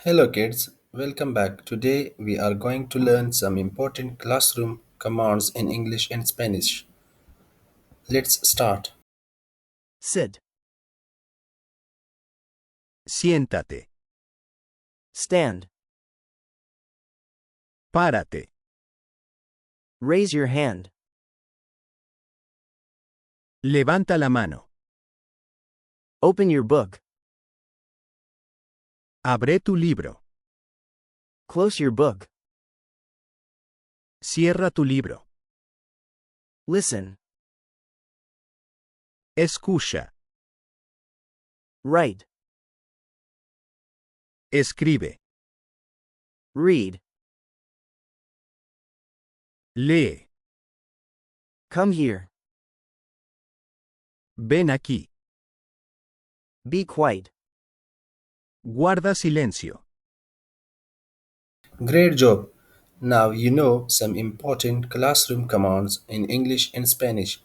Hello kids, welcome back. Today we are going to learn some important classroom commands in English and Spanish. Let's start. Sit. Siéntate, Stand. párate, Raise your hand. levanta la mano, Open your book. abre tu libro, Close your book. cierra tu libro, Listen. escucha, Write. escribe, Read. lee, Come here. ven aquí, Be quiet. guarda silencio. Great job. Now you know some important classroom commands in English and Spanish.